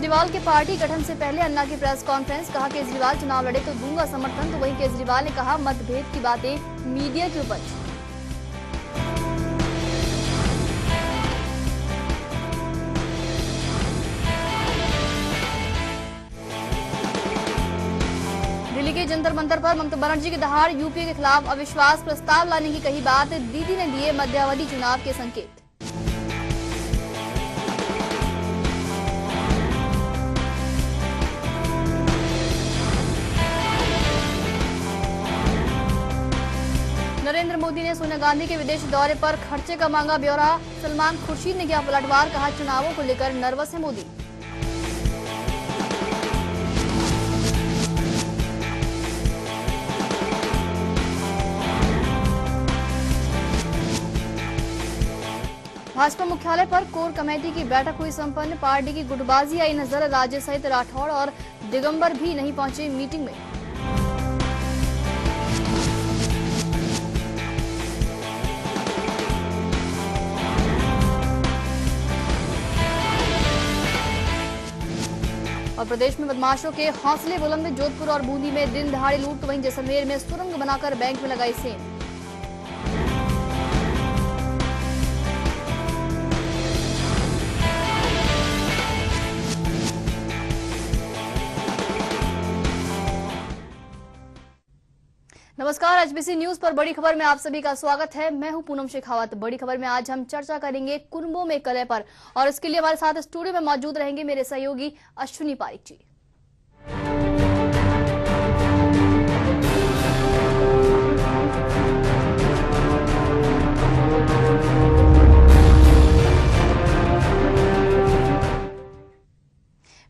केजरीवाल के पार्टी गठन से पहले अन्ना की प्रेस कॉन्फ्रेंस, कहा केजरीवाल चुनाव लड़े तो दूंगा समर्थन। तो वहीं केजरीवाल ने कहा मतभेद की बातें मीडिया की उपज। दिल्ली के जंतर मंतर पर ममता बनर्जी की दहाड़, यूपीए के खिलाफ अविश्वास प्रस्ताव लाने की कही बात, दीदी ने दिए मध्यावधि चुनाव के संकेत। नरेंद्र मोदी ने सोनिया गांधी के विदेश दौरे पर खर्चे का मांगा ब्यौरा, सलमान खुर्शीद ने किया पलटवार, कहा चुनावों को लेकर नर्वस है मोदी। भाजपा मुख्यालय पर कोर कमेटी की बैठक हुई संपन्न, पार्टी की गुटबाजी आई नजर, राज्य सहित राठौड़ और दिगंबर भी नहीं पहुंचे मीटिंग में। और प्रदेश में बदमाशों के हौसले बुलंद, जोधपुर और बूंदी में दिन दहाड़े लूट, तो वहीं जैसलमेर में सुरंग बनाकर बैंक में लगाई सेंध। नमस्कार, एचबीसी न्यूज पर बड़ी खबर में आप सभी का स्वागत है। मैं हूं पूनम शेखावत। बड़ी खबर में आज हम चर्चा करेंगे कुनबों में कलह पर, और इसके लिए हमारे साथ स्टूडियो में मौजूद रहेंगे मेरे सहयोगी अश्विनी पारिक जी।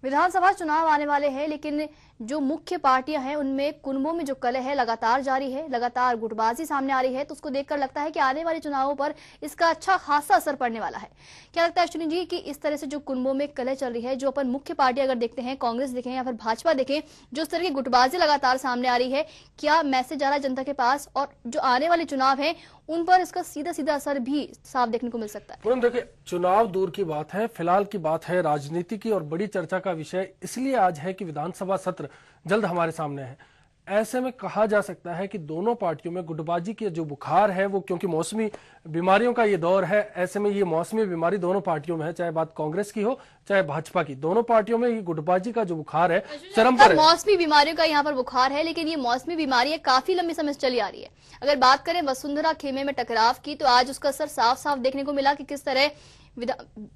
विधानसभा चुनाव आने वाले हैं, लेकिन जो मुख्य पार्टियां हैं उनमें कुनबों में जो कलह है लगातार जारी है, लगातार गुटबाजी सामने आ रही है। तो उसको देखकर लगता है कि आने वाले चुनावों पर इसका अच्छा खासा असर पड़ने वाला है। क्या लगता है अश्विनी जी कि इस तरह से जो कुनबों में कलह चल रही है, जो अपन मुख्य पार्टी अगर देखते हैं, कांग्रेस देखें या फिर भाजपा देखें, जो इस तरह की गुटबाजी लगातार सामने आ रही है, क्या मैसेज आ रहा है जनता के पास, और जो आने वाले चुनाव है उन पर इसका सीधा सीधा असर भी साफ देखने को मिल सकता है? देखिए, चुनाव दूर की बात है, फिलहाल की बात है राजनीति की, और बड़ी चर्चा का विषय इसलिए आज है कि विधानसभा सत्र जल्द हमारे सामने है। ऐसे में कहा जा सकता है कि दोनों पार्टियों में गुटबाजी के जो बुखार है वो, क्योंकि मौसमी बीमारियों का ये दौर है, ऐसे में ये मौसमी बीमारी दोनों पार्टियों में है, चाहे बात कांग्रेस की हो चाहे भाजपा की, दोनों पार्टियों में ये गुटबाजी का जो बुखार है चरम पर है। मौसमी बीमारियों का यहाँ पर बुखार है, लेकिन ये मौसमी बीमारी काफी लंबे समय से चली आ रही है। अगर बात करें वसुंधरा खेमे में टकराव की, तो आज उसका असर साफ साफ देखने को मिला कि किस तरह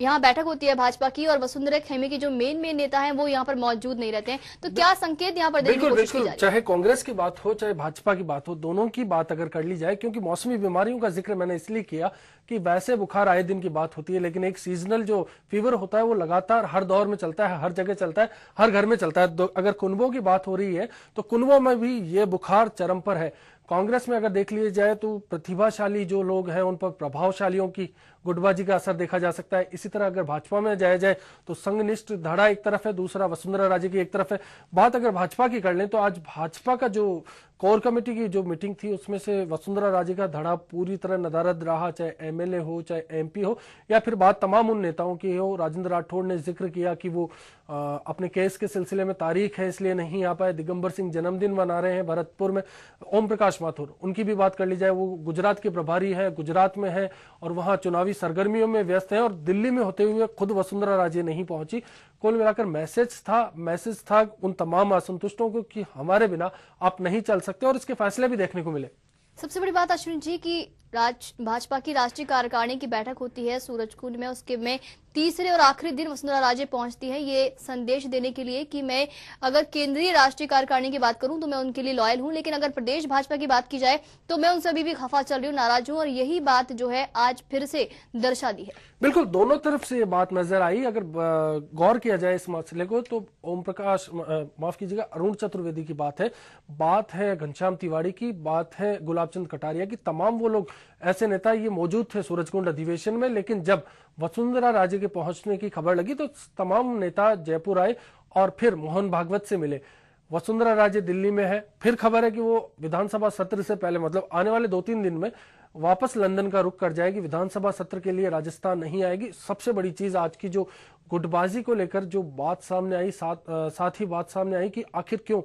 यहाँ बैठक होती है भाजपा की, और वसुंधरा खेमे के जो मेन नेता हैं वो यहाँ पर मौजूद नहीं रहते हैं। तो क्या संकेत यहाँ पर देने की कोशिश की जा रही है? चाहे कांग्रेस की बात हो चाहे भाजपा की बात हो, दोनों की बात अगर कर ली जाए, क्योंकि मौसमी बीमारियों का जिक्र मैंने इसलिए किया कि वैसे बुखार आए दिन की बात होती है, लेकिन एक सीजनल जो फीवर होता है वो लगातार हर दौर में चलता है, हर जगह चलता है, हर घर में चलता है। अगर कुनबों की बात हो रही है तो कुनबों में भी ये बुखार चरम पर है। कांग्रेस में अगर देख लिया जाए तो प्रतिभाशाली जो लोग हैं उन पर प्रभावशालियों की गुटबाजी का असर देखा जा सकता है। इसी तरह अगर भाजपा में जाया जाए तो संघनिष्ठ धड़ा एक तरफ है, दूसरा वसुंधरा राजे की एक तरफ है। बात अगर भाजपा की कर लें तो आज भाजपा का जो कोर कमेटी की जो मीटिंग थी उसमें से वसुंधरा राजे का धड़ा पूरी तरह नदारद रहा, चाहे एमएलए हो चाहे एमपी हो, या फिर बात तमाम उन नेताओं की हो। राजेंद्र राठौड़ ने जिक्र किया कि वो अपने केस के सिलसिले में तारीख है इसलिए नहीं आ पाए। दिगंबर सिंह जन्मदिन मना रहे हैं भरतपुर में। ओम प्रकाश माथुर, उनकी भी बात कर ली जाए, वो गुजरात के प्रभारी है, गुजरात में है और वहां चुनावी सरगर्मियों में व्यस्त है, और दिल्ली में होते हुए खुद वसुंधरा राजे नहीं पहुंची। कुल मिलाकर मैसेज था उन तमाम असंतुष्टों को कि हमारे बिना आप नहीं चल सकते, और इसके फैसले भी देखने को मिले। सबसे बड़ी बात अश्विन जी की भाजपा की राष्ट्रीय कार्यकारिणी की बैठक होती है सूरजकुंड में, उसके में तीसरे और आखिरी दिन वसुंधरा राजे पहुंचती है, ये संदेश देने के लिए कि मैं अगर केंद्रीय राष्ट्रीय कार्यकारिणी की बात करूं तो मैं उनके लिए लॉयल हूं, लेकिन अगर प्रदेश भाजपा की बात की जाए तो मैं उनसे अभी भी खफा चल रही हूं, नाराज हूं, और यही बात जो है आज फिर से दर्शा दी है। बिल्कुल, दोनों तरफ से ये बात नजर आई। अगर गौर किया जाए इस मसले को तो ओम प्रकाश, माफ कीजिएगा, अरुण चतुर्वेदी की बात है घनश्याम तिवारी की, बात है गुलाब चंद कटारिया की, तमाम वो लोग ऐसे नेता ये मौजूद थे सूरजकुंड अधिवेशन में। लेकिन जब वसुंधरा राजे के पहुंचने की खबर लगी तो तमाम नेता जयपुर आए और फिर मोहन भागवत से मिले। वसुंधरा राजे दिल्ली में है, फिर खबर है कि वो विधानसभा सत्र से पहले, मतलब आने वाले 2-3 दिन में वापस लंदन का रुख कर जाएगी, विधानसभा सत्र के लिए राजस्थान नहीं आएगी। सबसे बड़ी चीज आज की जो गुटबाजी को लेकर जो बात सामने आई, साथ ही बात सामने आई कि आखिर क्यों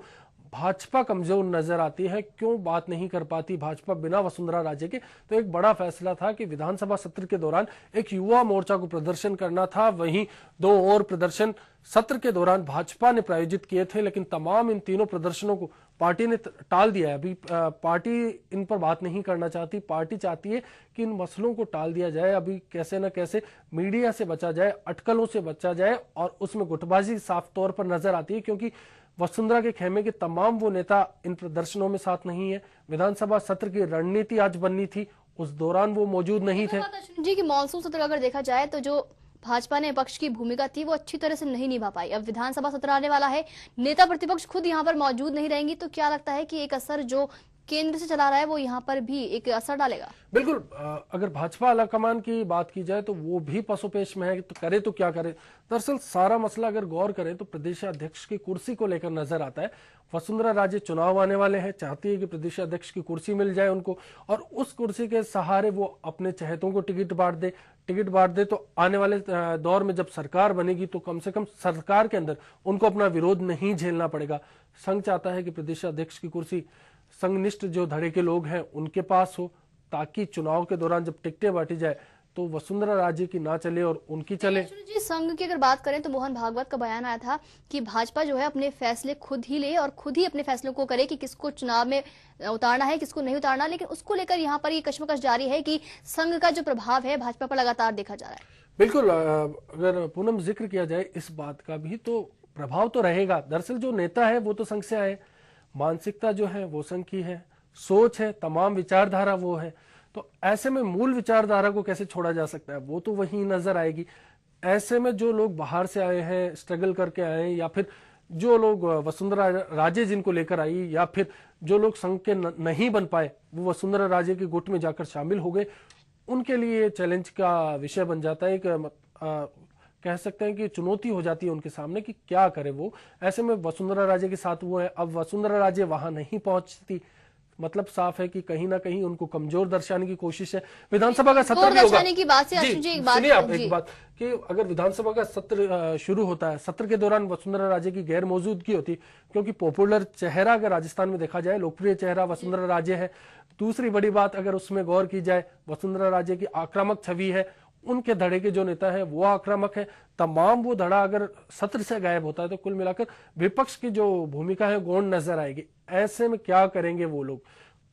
भाजपा कमजोर नजर आती है, क्यों बात नहीं कर पाती भाजपा बिना वसुंधरा राजे के। तो एक बड़ा फैसला था कि विधानसभा सत्र के दौरान एक युवा मोर्चा को प्रदर्शन करना था। वहीं 2 और प्रदर्शन सत्र के दौरान भाजपा ने प्रायोजित किए थे, लेकिन तमाम इन तीनों प्रदर्शनों को पार्टी ने टाल दिया है। अभी पार्टी इन पर बात नहीं करना चाहती। पार्टी चाहती है कि इन मसलों को टाल दिया जाए, अभी कैसे न कैसे मीडिया से बचा जाए, अटकलों से बचा जाए, और उसमें गुटबाजी साफ तौर पर नजर आती है क्योंकि वसुंधरा के खेमे के तमाम वो नेता इन प्रदर्शनों में साथ नहीं है। विधानसभा सत्र की रणनीति आज बननी थी, उस दौरान वो मौजूद नहीं थे। जी, कि मॉनसून सत्र अगर देखा जाए तो जो भाजपा ने विपक्ष की भूमिका थी वो अच्छी तरह से नहीं निभा पाई। अब विधानसभा सत्र आने वाला है, नेता प्रतिपक्ष खुद यहाँ पर मौजूद नहीं रहेंगी, तो क्या लगता है कि एक असर जो केंद्र से चला रहा है वो यहाँ पर भी एक असर डालेगा? बिल्कुल, अगर भाजपा आलाकमान की बात की जाए तो वो भी पसोपेश में है, तो करे तो क्या करे। दरअसल सारा मसला अगर गौर करें तो प्रदेश अध्यक्ष की कुर्सी को लेकर नजर आता है। वसुंधरा राजे चुनाव आने वाले हैं, चाहती है कि प्रदेश अध्यक्ष की कुर्सी मिल जाए उनको, और उस कुर्सी के सहारे वो अपने चहेतों को टिकट बांट दे तो आने वाले दौर में जब सरकार बनेगी तो कम से कम सरकार के अंदर उनको अपना विरोध नहीं झेलना पड़ेगा। संघ चाहता है कि प्रदेश अध्यक्ष की कुर्सी संघनिष्ठ जो धड़े के लोग हैं उनके पास हो, ताकि चुनाव के दौरान जब टिकटें बांटी जाए तो वसुंधरा राजे की ना चले और उनकी चले। जी, संघ की अगर बात करें तो मोहन भागवत का बयान आया था कि भाजपा जो है अपने फैसले खुद ही ले और खुद ही अपने फैसलों को करे कि किसको चुनाव में उतारना है, किसको नहीं उतारना। लेकिन उसको लेकर यहाँ पर ये कश्मकश जारी है कि संघ का जो प्रभाव है भाजपा पर लगातार देखा जा रहा है। बिल्कुल, अगर पूनम जिक्र किया जाए इस बात का भी तो प्रभाव तो रहेगा। दरअसल जो नेता है वो तो संघ से आए, मानसिकता जो है वो संघ की है, सोच है, तमाम विचारधारा वो है, तो ऐसे में मूल विचारधारा को कैसे छोड़ा जा सकता है, वो तो वही नजर आएगी। ऐसे में जो लोग बाहर से आए हैं, स्ट्रगल करके आए हैं, या फिर जो लोग वसुंधरा राजे जिनको लेकर आई, या फिर जो लोग संघ के नहीं बन पाए वो वसुंधरा राजे के गुट में जाकर शामिल हो गए, उनके लिए चैलेंज का विषय बन जाता है। कह सकते हैं कि चुनौती हो जाती है उनके सामने कि क्या करे वो। ऐसे में वसुंधरा राजे के साथ वो है, अब वसुंधरा राजे वहां नहीं पहुंचती, मतलब साफ है कि कहीं ना कहीं उनको कमजोर दर्शाने की कोशिश है। विधानसभा का सत्र भी होगा, की बात से सुनिए आप एक बात कि अगर विधानसभा का सत्र शुरू होता है, सत्र के दौरान वसुंधरा राजे की गैर मौजूदगी होती, क्योंकि पॉपुलर चेहरा अगर राजस्थान में देखा जाए, लोकप्रिय चेहरा वसुंधरा राजे है। दूसरी बड़ी बात अगर उसमें गौर की जाए, वसुंधरा राजे की आक्रामक छवि है, उनके धड़े के जो नेता है वो आक्रामक है। तमाम वो धड़ा अगर सत्र से गायब होता है तो कुल मिलाकर विपक्ष की जो भूमिका है गौण नजर आएगी। ऐसे में क्या करेंगे वो लोग,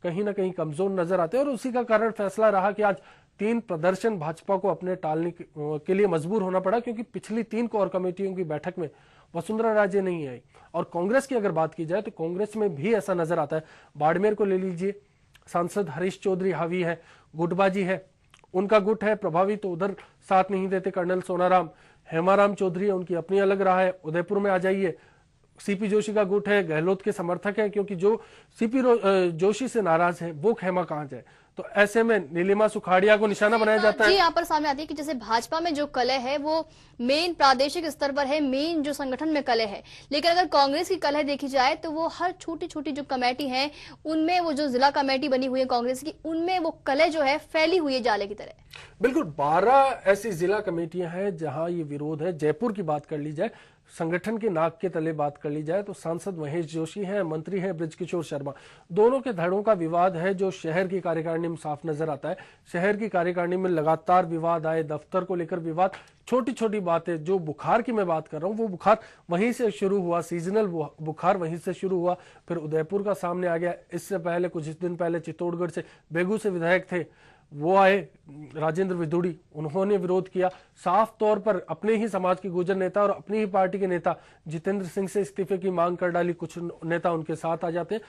कहीं ना कहीं कमजोर नजर आते हैं, और उसी का कारण फैसला रहा कि आज 3 प्रदर्शन भाजपा को अपने टालने के लिए मजबूर होना पड़ा, क्योंकि पिछली 3 कोर कमेटियों की बैठक में वसुंधरा राजे नहीं आई। और कांग्रेस की अगर बात की जाए तो कांग्रेस में भी ऐसा नजर आता है। बाड़मेर को ले लीजिए, सांसद हरीश चौधरी हावी है, गुटबाजी है, उनका गुट है प्रभावी, तो उधर साथ नहीं देते कर्नल सोनाराम। हेमाराम चौधरी है, उनकी अपनी अलग राह है। उदयपुर में आ जाइए, सीपी जोशी का गुट है, गहलोत के समर्थक हैं, क्योंकि जो सीपी जोशी से नाराज है वो खेमा कहां जाए। तो ऐसे में नीलिमा सुखाड़िया को निशाना बनाया जाता है। यहाँ पर सामने आती है कि जैसे भाजपा में जो कलह है वो मेन प्रादेशिक स्तर पर है, मेन जो संगठन में कलह है, लेकिन अगर कांग्रेस की कलह देखी जाए तो वो हर छोटी छोटी जो कमेटी है उनमें, वो जो जिला कमेटी बनी हुई है कांग्रेस की, उनमें वो कलह जो है फैली हुई है जाले की तरह। बिल्कुल, 12 ऐसी जिला कमेटियां हैं जहां ये विरोध है। जयपुर की बात कर ली जाए, संगठन के नाक के तले बात कर ली जाए तो सांसद महेश जोशी हैं, मंत्री हैं बृजकिशोर शर्मा, दोनों के धड़ों का विवाद है जो शहर की कार्यकारिणी में साफ नजर आता है। शहर की कार्यकारिणी में लगातार विवाद आए, दफ्तर को लेकर विवाद, छोटी छोटी बातें। जो बुखार की मैं बात कर रहा हूँ वो बुखार वहीं से शुरू हुआ, सीजनल बुखार वहीं से शुरू हुआ, फिर उदयपुर का सामने आ गया। इससे पहले कुछ दिन पहले चित्तौड़गढ़ से बेगू से विधायक थे, वो आए राजेंद्र विदुड़ी, उन्होंने विरोध किया। साफ तौर पर अपने ही समाज के गुर्जर नेता और अपनी ही पार्टी के नेता जितेंद्र सिंह से इस्तीफे की मांग कर डाली, कुछ नेता उनके साथ आ जाते हैं।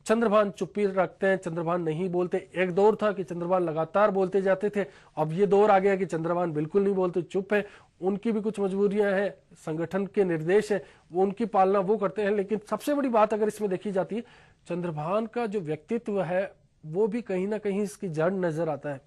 चंद्रभान चुप्पी रखते हैं, चंद्रभान नहीं बोलते। एक दौर था कि चंद्रभान लगातार बोलते जाते थे, अब ये दौर आ गया कि चंद्रभान बिल्कुल नहीं बोलते, चुप है। उनकी भी कुछ मजबूरियां हैं, संगठन के निर्देश है, वो उनकी पालना वो करते हैं। लेकिन सबसे बड़ी बात अगर इसमें देखी जाती है, चंद्रभान का जो व्यक्तित्व है वो भी कहीं ना कहीं इसकी जड़ नजर आता है,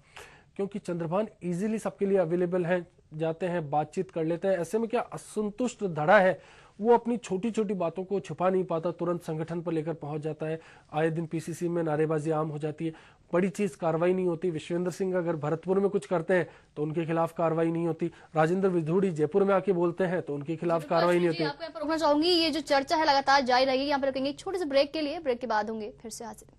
क्योंकि चंद्रभान इजीली सबके लिए अवेलेबल है। जाते हैं, बातचीत कर लेते हैं। ऐसे में क्या असंतुष्ट धड़ा है वो अपनी छोटी छोटी बातों को छुपा नहीं पाता, तुरंत संगठन पर लेकर पहुंच जाता है। आए दिन पीसीसी में नारेबाजी आम हो जाती है, बड़ी चीज कार्रवाई नहीं होती। विश्वेंद्र सिंह अगर भरतपुर में कुछ करते हैं तो उनके खिलाफ कार्रवाई नहीं होती। राजेंद्र विधूड़ी जयपुर में आके बोलते हैं तो उनके खिलाफ कार्रवाई नहीं होती। आपको यहाँ पर रोकना चाहूंगी, ये जो चर्चा है लगातार जारी रहेगी। यहाँ पर रुकेंगे एक छोटे से ब्रेक के लिए, ब्रेक के बाद होंगे फिर से हाजिर।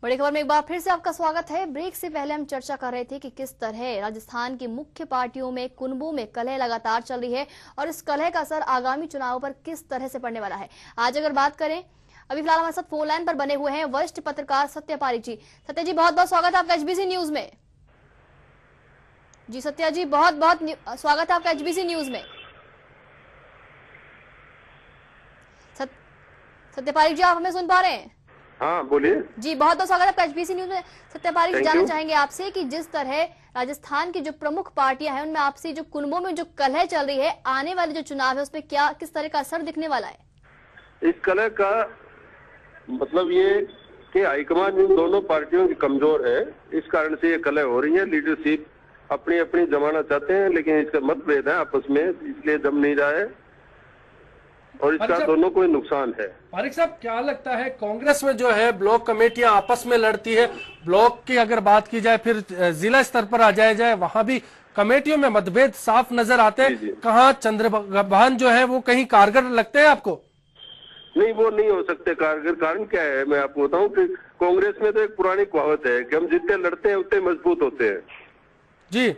बड़ी खबर में एक बार फिर से आपका स्वागत है। ब्रेक से पहले हम चर्चा कर रहे थे कि किस तरह राजस्थान की मुख्य पार्टियों में, कुनबों में कलह लगातार चल रही है और इस कलह का असर आगामी चुनाव पर किस तरह से पड़ने वाला है। आज अगर बात करें, अभी फिलहाल हमारे साथ फोन लाइन पर बने हुए हैं वरिष्ठ पत्रकार सत्य पारीक जी। सत्य जी, बहुत बहुत स्वागत है आपका एचबीसी न्यूज में। जी सत्या जी, बहुत बहुत स्वागत है आपका एचबीसी न्यूज में। सत्य पारीक जी, आप हमें सुन पा रहे हैं? हाँ बोलिए जी, बहुत बहुत स्वागत है आपका एचबीसी न्यूज में। सत्य पारीक, जानना चाहेंगे आपसे कि जिस तरह राजस्थान की जो प्रमुख पार्टियां हैं उनमें आपसी जो कुनबों में जो कलह चल रही है, आने वाले जो चुनाव है उसमें क्या किस तरह का असर दिखने वाला है? इस कलह का मतलब ये कि हाईकमान इन दोनों पार्टियों की कमजोर है, इस कारण से ये कलह हो रही है। लीडरशिप अपनी अपनी जमाना चाहते हैं, लेकिन इसका मतभेद है आपस में, इसलिए जम नहीं रहा है और इसका दोनों को नुकसान है। पारीक साहब, क्या लगता है कांग्रेस में जो है ब्लॉक कमेटियां आपस में लड़ती है, ब्लॉक की अगर बात की जाए, फिर जिला स्तर पर आ जाए वहां भी कमेटियों में मतभेद साफ नजर आते हैं। कहाँ चंद्रभान जो है वो कहीं कारगर लगते हैं आपको? नहीं, वो नहीं हो सकते कारगर। कारण क्या है मैं आपको बताऊं कि कांग्रेस में तो एक पुरानी कहावत है कि हम जितने लड़ते हैं उतने मजबूत होते हैं जी,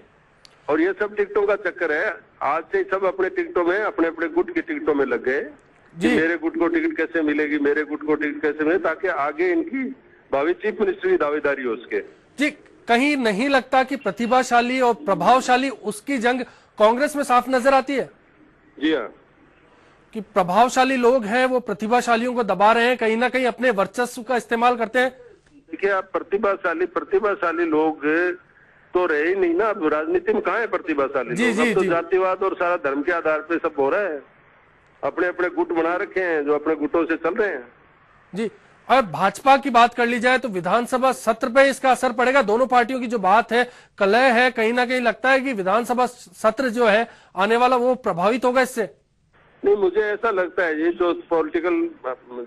और ये सब टिकटों का चक्कर है। आज से सब अपने टिकटों में, अपने अपने गुट की टिकटों में लग गए जी। मेरे गुट को टिकट कैसे मिलेगी, मेरे गुट को टिकट कैसे मिले, ताकि आगे इनकी भावी चीफ मिनिस्टर की दावेदारी हो उसके। जी, कहीं नहीं लगता कि प्रतिभाशाली और प्रभावशाली उसकी जंग कांग्रेस में साफ नजर आती है? जी हाँ, कि प्रभावशाली लोग हैं वो प्रतिभाशालियों को दबा रहे हैं, कहीं ना कहीं अपने वर्चस्व का इस्तेमाल करते हैं। देखिए, आप प्रतिभाशाली लोग तो रहे ही नहीं ना। अब राजनीति में कहाँ है प्रतिभाशाली लोग? अब तो जातिवाद और सारा धर्म के आधार पे सब हो रहा है। अपने अपने गुट बना रखे हैं जो अपने गुटों से चल रहे हैं जी। और भाजपा की बात कर ली जाए तो विधानसभा सत्र पे इसका असर पड़ेगा। दोनों पार्टियों की जो बात है, कलह है, कहीं ना कहीं लगता है कि विधानसभा सत्र जो है आने वाला वो प्रभावित होगा इससे। नहीं, मुझे ऐसा लगता है ये जो पॉलिटिकल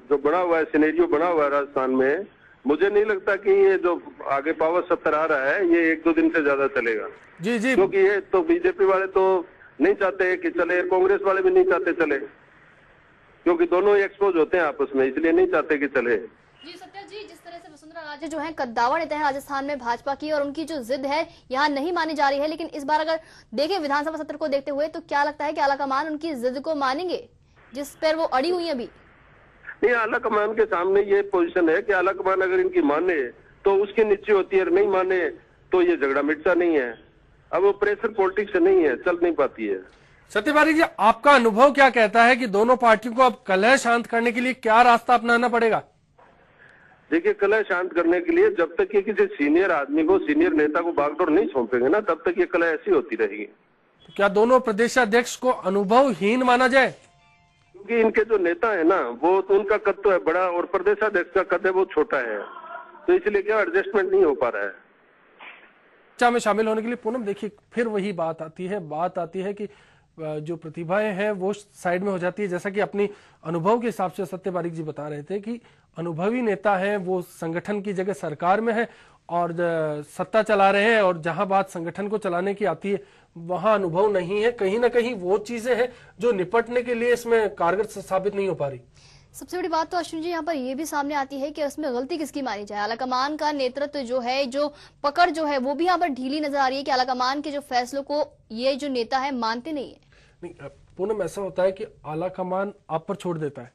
जो बना हुआ है, सिनेरियो बना हुआ है राजस्थान में, मुझे नहीं लगता कि ये जो आगे पावर सत्तर आ रहा है ये 1-2 दिन से ज्यादा चलेगा। जी जी, क्योंकि ये तो बीजेपी वाले तो नहीं चाहते कि चले, कांग्रेस वाले भी नहीं चाहते चले, क्योंकि दोनों ही एक्सपोज होते हैं आपस में, इसलिए नहीं चाहते कि चले। जी सत्या जी, जिस तरह से वसुंधरा राजे जो है कद्दावर नेता है राजस्थान में भाजपा की, और उनकी जो जिद है यहाँ नहीं मानी जा रही है, लेकिन इस बार अगर देखें विधानसभा सत्र को देखते हुए तो क्या लगता है कि आलाकमान उनकी जिद को मानेंगे जिस पर वो अड़ी हुई है अभी? नहीं, आलाकमान के सामने ये पोजीशन है कि आलाकमान अगर इनकी माने तो उसकी नीचे होती है, नहीं माने तो ये झगड़ा मिटता नहीं है। अब वो प्रेशर पॉलिटिक्स नहीं है, चल नहीं पाती है। सत्य पारीक जी, आपका अनुभव क्या कहता है कि दोनों पार्टियों को अब कलह शांत करने के लिए क्या रास्ता अपनाना पड़ेगा? देखिए, कलह शांत करने के लिए जब तक ये किसी सीनियर आदमी को, सीनियर नेता को बागडोर नहीं सौंपेंगे ना, तब तक ये कलह ऐसी होती रहेगी। तो क्या दोनों प्रदेशाध्यक्ष को अनुभवहीन माना जाए? क्योंकि इनके जो नेता है ना, वो तो उनका कद तो है बड़ा और प्रदेशाध्यक्ष का कद है वो छोटा है, तो इसलिए क्या एडजस्टमेंट नहीं हो पा रहा है। चर्चा में शामिल होने के लिए पूनम, देखिए फिर वही बात आती है कि जो प्रतिभाएं हैं वो साइड में हो जाती है। जैसा कि अपनी अनुभव के हिसाब से सत्य पारीक जी बता रहे थे कि अनुभवी नेता हैं वो संगठन की जगह सरकार में है और सत्ता चला रहे हैं, और जहां बात संगठन को चलाने की आती है वहां अनुभव नहीं है। कहीं ना कहीं वो चीजें हैं जो निपटने के लिए इसमें कारगर साबित नहीं हो पा रही। सबसे बड़ी बात तो अश्विन जी यहाँ पर ये भी सामने आती है कि उसमें गलती किसकी मानी जाए। आलाकमान का नेतृत्व जो है, जो पकड़ जो है वो भी यहाँ पर ढीली नजर आ रही है कि आलाकमान के जो फैसलों को ये जो नेता है मानते नहीं है। पूनम ऐसा होता है कि आला कमान आप पर छोड़ देता है,